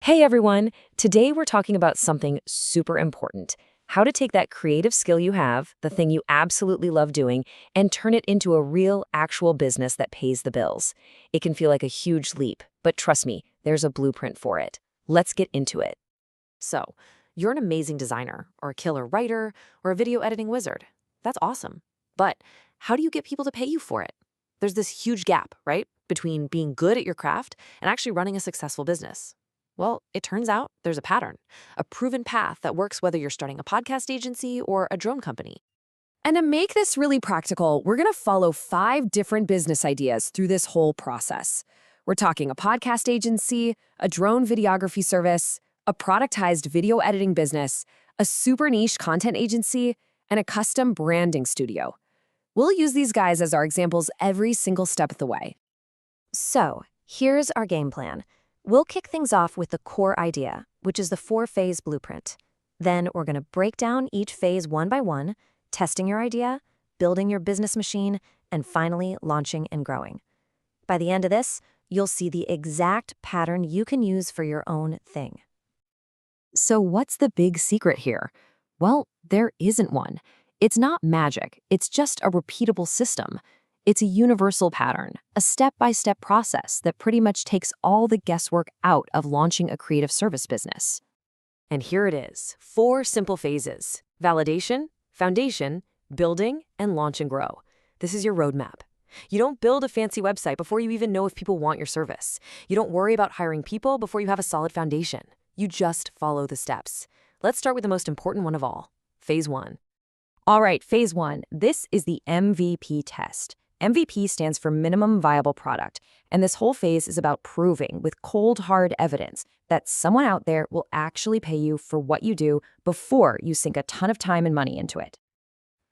Hey everyone! Today we're talking about something super important. How to take that creative skill you have, the thing you absolutely love doing, and turn it into a real, actual business that pays the bills. It can feel like a huge leap, but trust me, there's a blueprint for it. Let's get into it. So, you're an amazing designer, or a killer writer, or a video editing wizard. That's awesome. But how do you get people to pay you for it? There's this huge gap, right, between being good at your craft and actually running a successful business. Well, it turns out there's a pattern, a proven path that works whether you're starting a podcast agency or a drone company. And to make this really practical, we're going to follow 5 different business ideas through this whole process. We're talking a podcast agency, a drone videography service, a productized video editing business, a super niche content agency, and a custom branding studio. We'll use these guys as our examples every single step of the way. So, here's our game plan. We'll kick things off with the core idea, which is the 4-phase blueprint. Then we're going to break down each phase one by one, testing your idea, building your business machine, and finally launching and growing. By the end of this, you'll see the exact pattern you can use for your own thing. So what's the big secret here? Well, there isn't one. It's not magic. It's just a repeatable system. It's a universal pattern, a step-by-step process that pretty much takes all the guesswork out of launching a creative service business. And here it is, 4 simple phases: validation, foundation, building, and launch and grow. This is your roadmap. You don't build a fancy website before you even know if people want your service. You don't worry about hiring people before you have a solid foundation. You just follow the steps. Let's start with the most important one of all, phase 1. All right, phase 1, this is the MVP test. MVP stands for minimum viable product, and this whole phase is about proving with cold, hard evidence that someone out there will actually pay you for what you do before you sink a ton of time and money into it.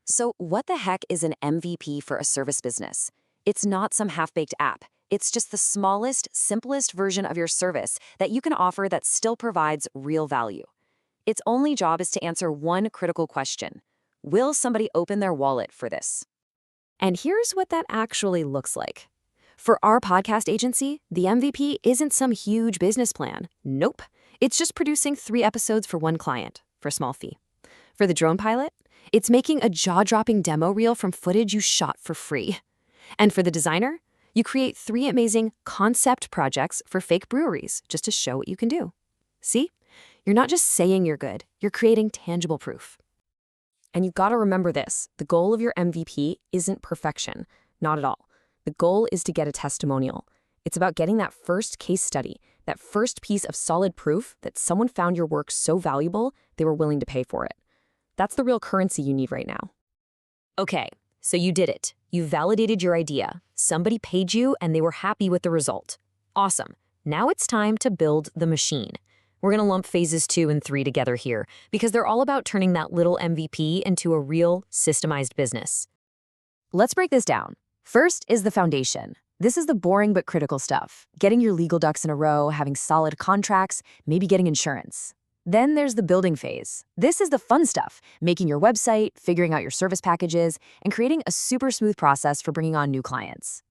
So, what the heck is an MVP for a service business? It's not some half-baked app. It's just the smallest, simplest version of your service that you can offer that still provides real value. Its only job is to answer one critical question: will somebody open their wallet for this? And here's what that actually looks like. For our podcast agency, the MVP isn't some huge business plan. Nope. It's just producing 3 episodes for one client for a small fee. For the drone pilot, it's making a jaw-dropping demo reel from footage you shot for free. And for the designer, you create 3 amazing concept projects for fake breweries just to show what you can do. See? You're not just saying you're good, you're creating tangible proof. And you've got to remember this, the goal of your MVP isn't perfection, not at all. The goal is to get a testimonial. It's about getting that first case study, that first piece of solid proof that someone found your work so valuable they were willing to pay for it. That's the real currency you need right now. Okay, so you did it. You validated your idea. Somebody paid you and they were happy with the result. Awesome. Now it's time to build the machine. We're going to lump phases 2 and 3 together here because they're all about turning that little MVP into a real, systemized business. Let's break this down. First is the foundation. This is the boring but critical stuff. Getting your legal ducks in a row, having solid contracts, maybe getting insurance. Then there's the building phase. This is the fun stuff, making your website, figuring out your service packages, and creating a super smooth process for bringing on new clients.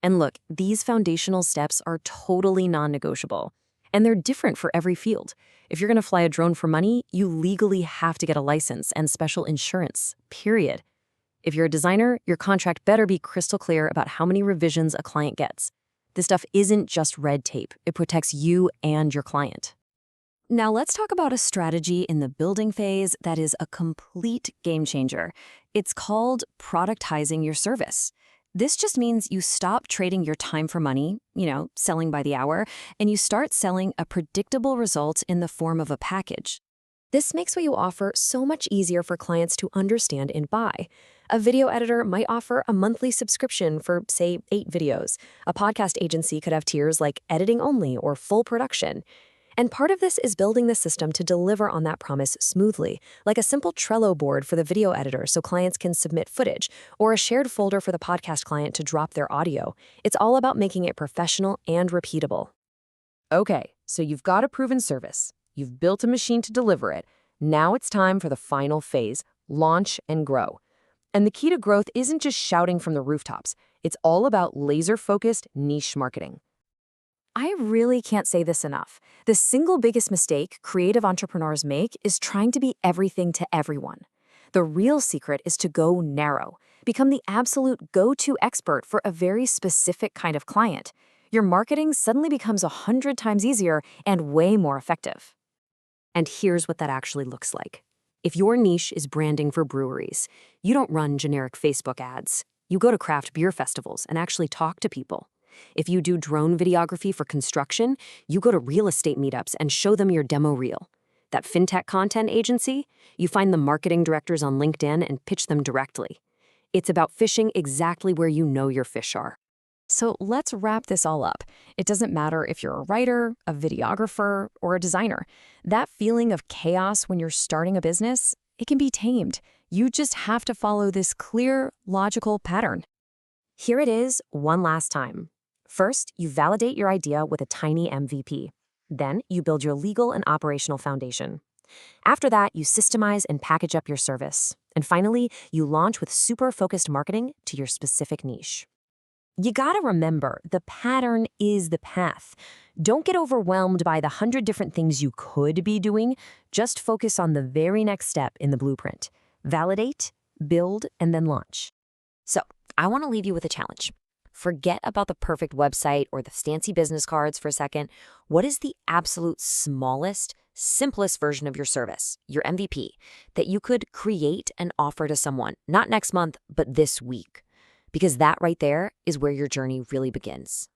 And look, these foundational steps are totally non-negotiable. And they're different for every field. If you're going to fly a drone for money, you legally have to get a license and special insurance, period. If you're a designer, your contract better be crystal clear about how many revisions a client gets. This stuff isn't just red tape. It protects you and your client. Now let's talk about a strategy in the building phase that is a complete game changer. It's called productizing your service. This just means you stop trading your time for money, selling by the hour, and you start selling a predictable result in the form of a package. This makes what you offer so much easier for clients to understand and buy. A video editor might offer a monthly subscription for, say, 8 videos. A podcast agency could have tiers like editing only or full production. And part of this is building the system to deliver on that promise smoothly, like a simple Trello board for the video editor so clients can submit footage, or a shared folder for the podcast client to drop their audio. It's all about making it professional and repeatable. Okay, so you've got a proven service. You've built a machine to deliver it. Now it's time for the final phase, launch and grow. And the key to growth isn't just shouting from the rooftops. It's all about laser-focused niche marketing. I really can't say this enough. The single biggest mistake creative entrepreneurs make is trying to be everything to everyone. The real secret is to go narrow. Become the absolute go-to expert for a very specific kind of client. Your marketing suddenly becomes 100 times easier and way more effective. And here's what that actually looks like. If your niche is branding for breweries, you don't run generic Facebook ads. You go to craft beer festivals and actually talk to people. If you do drone videography for construction, you go to real estate meetups and show them your demo reel. That fintech content agency, you find the marketing directors on LinkedIn and pitch them directly. It's about fishing exactly where you know your fish are. So let's wrap this all up. It doesn't matter if you're a writer, a videographer, or a designer. That feeling of chaos when you're starting a business, it can be tamed. You just have to follow this clear, logical pattern. Here it is one last time. First, you validate your idea with a tiny MVP. Then, you build your legal and operational foundation. After that, you systemize and package up your service. And finally, you launch with super focused marketing to your specific niche. You gotta remember, the pattern is the path. Don't get overwhelmed by the 100 different things you could be doing. Just focus on the very next step in the blueprint. Validate, build, and then launch. So, I want to leave you with a challenge. Forget about the perfect website or the fancy business cards for a second. What is the absolute smallest, simplest version of your service, your MVP, that you could create and offer to someone, not next month, but this week? Because that right there is where your journey really begins.